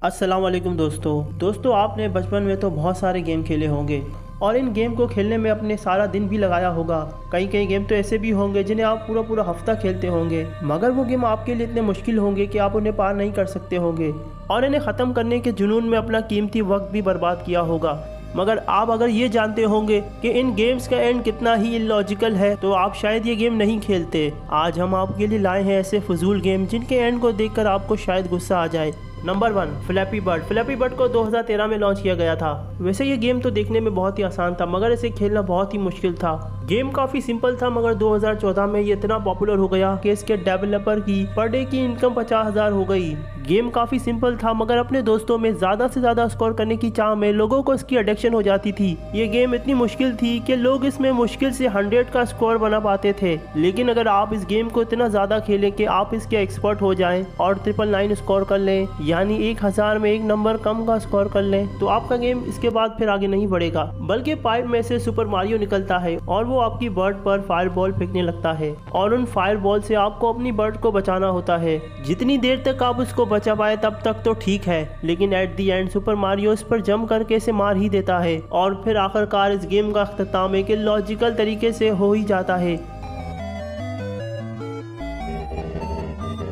अस्सलाम वालेकुम दोस्तों आपने बचपन में तो बहुत सारे गेम खेले होंगे और इन गेम को खेलने में अपने सारा दिन भी लगाया होगा। कई गेम तो ऐसे भी होंगे जिन्हें आप पूरा हफ्ता खेलते होंगे, मगर वो गेम आपके लिए इतने मुश्किल होंगे कि आप उन्हें पार नहीं कर सकते होंगे और इन्हें ख़त्म करने के जुनून में अपना कीमती वक्त भी बर्बाद किया होगा। मगर आप अगर ये जानते होंगे कि इन गेम्स का एंड कितना ही इलॉजिकल है तो आप शायद ये गेम नहीं खेलते। आज हम आपके लिए लाए हैं ऐसे फजूल गेम जिनके एंड को देखकर आपको शायद गुस्सा आ जाए। Number 1, flappy bird. Flappy bird को 2013 में लॉन्च किया गया था। वैसे ये गेम तो देखने में बहुत ही आसान था, मगर इसे खेलना बहुत ही मुश्किल था। गेम काफ़ी सिंपल था, मगर 2014 में ये इतना पॉपुलर हो गया कि इसके डेवलपर की पर डे की इनकम 50,000 हो गई। गेम काफ़ी सिंपल था, मगर अपने दोस्तों में ज़्यादा से ज़्यादा स्कोर करने की चाह में लोगों को इसकी एडिक्शन हो जाती थी। ये गेम इतनी मुश्किल थी कि लोग इसमें मुश्किल से 100 का स्कोर बना पाते थे। लेकिन अगर आप इस गेम को इतना ज़्यादा खेलें कि आप इसके एक्सपर्ट हो जाएं और 999 स्कोर कर लें, यानी 1000 में 1 नंबर कम का स्कोर कर लें, तो आपका गेम इसके बाद फिर आगे नहीं बढ़ेगा, बल्कि पाइप में से सुपर मारियो निकलता है और वो आपकी बर्ड पर फायर बॉल फेंकने लगता है और उन फायर बॉल से आपको अपनी बर्ड को बचाना होता है। जितनी देर तक आप उसको बचा पाए तब तक तो ठीक है, लेकिन at the and super Mario इस पर जंप करके इसे मार ही देता है और फिर आखिरकार इस गेम का अख्ताम एक लॉजिकल तरीके से हो ही जाता है।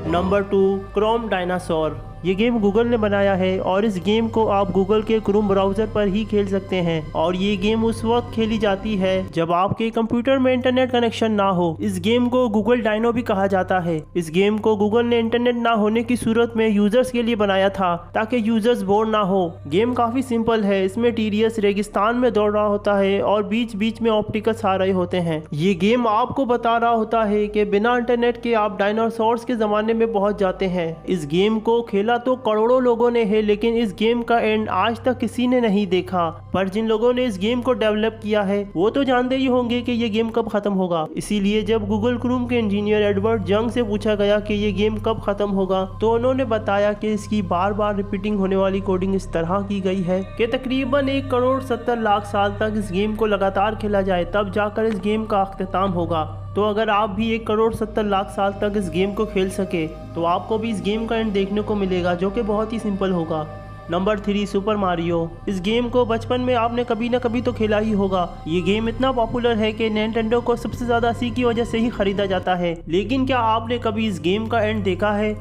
Number 2, Chrome dinosaur. ये गेम गूगल ने बनाया है और इस गेम को आप गूगल के क्रोम ब्राउज़र पर ही खेल सकते हैं और ये गेम उस वक्त खेली जाती है जब आपके कंप्यूटर में इंटरनेट कनेक्शन ना हो। इस गेम को गूगल डायनो भी कहा जाता है। इस गेम को गूगल ने इंटरनेट ना होने की सूरत में यूजर्स के लिए बनाया था ताकि यूजर्स बोर ना हो। गेम काफ़ी सिंपल है। इसमें टीरियस रेगिस्तान में दौड़ रहा होता है और बीच बीच में ऑप्टिकल्स आ रहे होते हैं। ये गेम आपको बता रहा होता है कि बिना इंटरनेट के आप डायनासोर्स के ज़माने में पहुंच जाते हैं। इस गेम को खेला तो करोड़ों लोगों ने है, लेकिन इस गेम का एंड आज तक किसी ने नहीं देखा। पर जिन लोगों ने इस गेम को डेवलप किया है वो तो जानते ही होंगे कि ये गेम कब खत्म होगा। इसीलिए जब गूगल क्रोम के इंजीनियर एडवर्ड जंग से पूछा गया कि ये गेम कब खत्म होगा तो उन्होंने बताया कि इसकी बार बार रिपीटिंग होने वाली कोडिंग इस तरह की गई है कि तकरीबन 1,70,00,000 साल तक इस गेम को लगातार खेला जाए तब जाकर इस गेम का अख्ताम होगा। तो अगर आप भी 1,70,00,000 साल तक इस गेम को खेल सके तो आपको भी इस गेम का एंड देखने को मिलेगा, जो कि बहुत ही सिंपल होगा। Number 3, super Mario. इस गेम को बचपन में आपने कभी ना कभी तो खेला ही होगा। ये गेम इतना पॉपुलर है कि निंटेंडो को सबसे ज़्यादा इसी की वजह से ही खरीदा जाता है। लेकिन क्या आपने कभी इस गेम का एंड देखा है?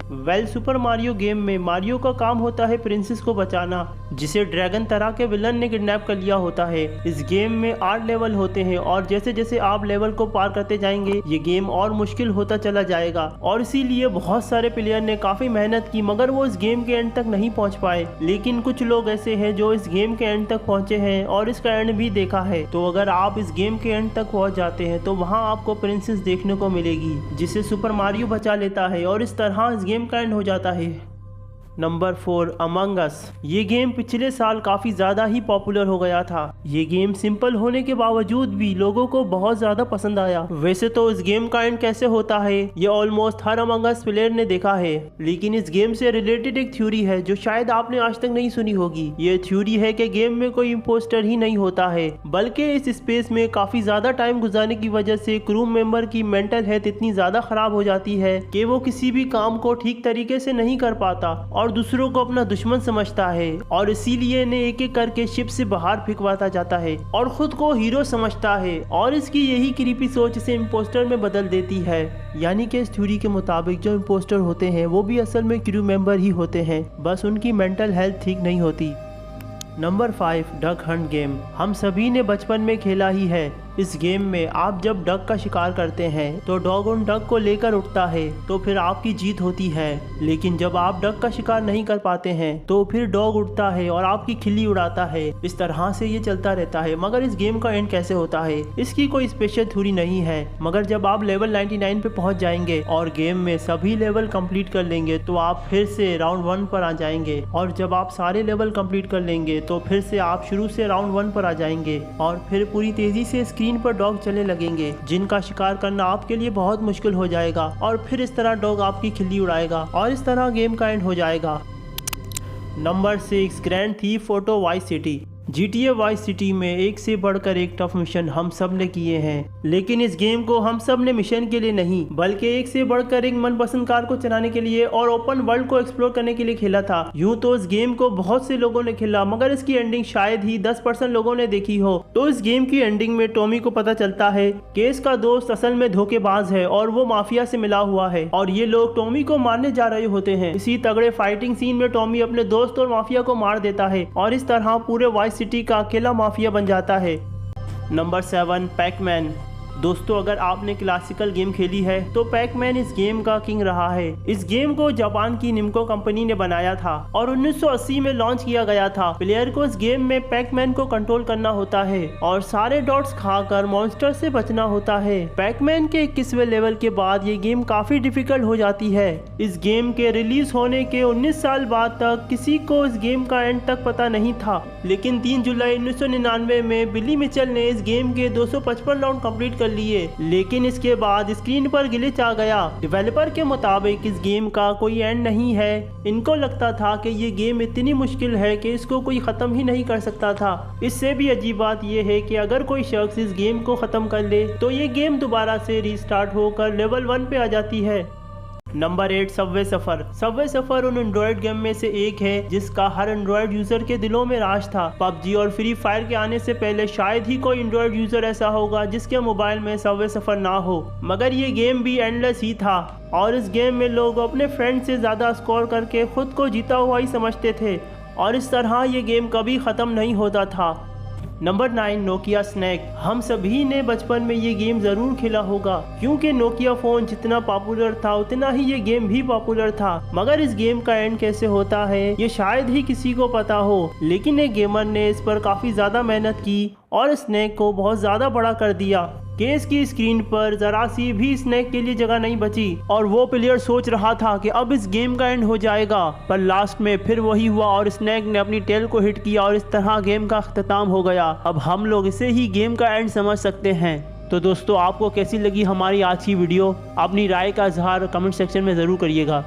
सुपर मारियो गेम में मारियो का काम होता है प्रिंसेस को बचाना, जिसे ड्रैगन तरह के विलन ने किडनैप कर लिया होता है। इस गेम में 8 लेवल होते हैं और जैसे जैसे आप लेवल को पार करते जाएंगे ये गेम और मुश्किल होता चला जाएगा और इसीलिए बहुत सारे प्लेयर ने काफ़ी मेहनत की मगर वो इस गेम के एंड तक नहीं पहुँच पाए। लेकिन कुछ लोग ऐसे हैं जो इस गेम के एंड तक पहुंचे हैं और इसका एंड भी देखा है। तो अगर आप इस गेम के एंड तक पहुंच जाते हैं तो वहां आपको प्रिंसेस देखने को मिलेगी जिसे सुपर मारियो बचा लेता है और इस तरह इस गेम का एंड हो जाता है। नंबर 4, अमंग अस। ये गेम पिछले साल काफ़ी ज़्यादा ही पॉपुलर हो गया था। ये गेम सिंपल होने के बावजूद भी लोगों को बहुत ज़्यादा पसंद आया। वैसे तो इस गेम का एंड कैसे होता है ये ऑलमोस्ट हर अमंग अस प्लेयर ने देखा है, लेकिन इस गेम से रिलेटेड एक थ्योरी है जो शायद आपने आज तक नहीं सुनी होगी। ये थ्योरी है कि गेम में कोई इम्पोस्टर ही नहीं होता है, बल्कि इस स्पेस में काफ़ी ज़्यादा टाइम गुजारने की वजह से क्रू मेंबर की मेंटल हेल्थ इतनी ज़्यादा ख़राब हो जाती है कि वो किसी भी काम को ठीक तरीके से नहीं कर पाता और दूसरों को अपना दुश्मन समझता है और इसीलिए इन्हें एक एक करके शिप से बाहर फेंकवाता जाता है और खुद को हीरो समझता है और इसकी यही क्रीपी सोच इसे इम्पोस्टर में बदल देती है। यानी कि इस थ्योरी के मुताबिक जो इम्पोस्टर होते हैं वो भी असल में क्रू मेंबर ही होते हैं, बस उनकी मेंटल हेल्थ ठीक नहीं होती। Number 5, duck Hunt game. हम सभी ने बचपन में खेला ही है। इस गेम में आप जब डक का शिकार करते हैं तो डॉग उन डक को लेकर उठता है तो फिर आपकी जीत होती है, लेकिन जब आप डक का शिकार नहीं कर पाते हैं तो फिर डॉग उठता है और आपकी खिल्ली उड़ाता है। इस तरह से ये चलता रहता है। मगर इस गेम का एंड कैसे होता है इसकी कोई स्पेशल थ्योरी नहीं है, मगर जब आप लेवल 99 पे पहुंच जाएंगे और गेम में सभी लेवल कंप्लीट कर लेंगे तो आप फिर से राउंड 1 पर आ जाएंगे और जब आप सारे लेवल कंप्लीट कर लेंगे तो फिर से आप शुरू से राउंड 1 पर आ जाएंगे और फिर पूरी तेजी से स्क्रीन पर डॉग चलने लगेंगे जिनका शिकार करना आपके लिए बहुत मुश्किल हो जाएगा और फिर इस तरह डॉग आपकी खिल्ली उड़ाएगा और इस तरह गेम का एंड हो जाएगा। Number 6, grand thief auto vice city. GTA vice city में एक से बढ़कर एक टफ मिशन हम सब ने किए हैं, लेकिन इस गेम को हम सब ने मिशन के लिए नहीं बल्कि एक से बढ़कर एक मनपसंद कार को चलाने के लिए और ओपन वर्ल्ड को एक्सप्लोर करने के लिए खेला था। यूं तो इस गेम को बहुत से लोगों ने खेला, मगर इसकी एंडिंग शायद ही 10% लोगों ने देखी हो। तो इस गेम की एंडिंग में टॉमी को पता चलता है कि इसका दोस्त असल में धोखेबाज है और वो माफिया से मिला हुआ है और ये लोग टॉमी को मारने जा रहे होते हैं। इसी तगड़े फाइटिंग सीन में टॉमी अपने दोस्त और माफिया को मार देता है और इस तरह पूरे वाइस सिटी का अकेला माफिया बन जाता है। Number 7, Pac-Man. दोस्तों, अगर आपने क्लासिकल गेम खेली है तो पैकमैन इस गेम का किंग रहा है। इस गेम को जापान की निम्को कंपनी ने बनाया था और 1980 में लॉन्च किया गया था। प्लेयर को इस गेम में पैकमैन को कंट्रोल करना होता है और सारे डॉट्स खाकर मॉन्स्टर से बचना होता है। पैकमैन के 21वें लेवल के बाद ये गेम काफी डिफिकल्ट हो जाती है। इस गेम के रिलीज होने के 19 साल बाद तक किसी को इस गेम का एंड तक पता नहीं था, लेकिन 3 जुलाई 1999 में बिली मिचेल ने इस गेम के 255 राउंड कंप्लीट कर लिए, लेकिन इसके बाद स्क्रीन पर ग्लिच आ गया। डेवलपर के मुताबिक इस गेम का कोई एंड नहीं है। इनको लगता था कि ये गेम इतनी मुश्किल है कि इसको कोई खत्म ही नहीं कर सकता था। इससे भी अजीब बात यह है कि अगर कोई शख्स इस गेम को खत्म कर ले तो ये गेम दोबारा से रीस्टार्ट होकर लेवल 1 पे आ जाती है। नंबर 8, सबवे सफर। सबवे सफर उन एंड्रॉइड गेम में से एक है जिसका हर एंड्रॉइड यूजर के दिलों में राज था। पबजी और फ्री फायर के आने से पहले शायद ही कोई एंड्रॉइड यूजर ऐसा होगा जिसके मोबाइल में सबवे सफर ना हो, मगर ये गेम भी एंडलेस ही था और इस गेम में लोग अपने फ्रेंड से ज्यादा स्कोर करके खुद को जीता हुआ ही समझते थे और इस तरह ये गेम कभी खत्म नहीं होता था। Number 9, Nokia snake. हम सभी ने बचपन में ये गेम जरूर खेला होगा क्योंकि नोकिया फोन जितना पॉपुलर था उतना ही ये गेम भी पॉपुलर था। मगर इस गेम का एंड कैसे होता है ये शायद ही किसी को पता हो, लेकिन एक गेमर ने इस पर काफी ज्यादा मेहनत की और स्नैक को बहुत ज्यादा बड़ा कर दिया। केस की स्क्रीन पर जरा सी भी स्नैक के लिए जगह नहीं बची और वो प्लेयर सोच रहा था कि अब इस गेम का एंड हो जाएगा, पर लास्ट में फिर वही हुआ और स्नैक ने अपनी टेल को हिट किया और इस तरह गेम का अख्ताम हो गया। अब हम लोग इसे ही गेम का एंड समझ सकते हैं। तो दोस्तों, आपको कैसी लगी हमारी आज की वीडियो? अपनी राय का इजहार कमेंट सेक्शन में ज़रूर करिएगा।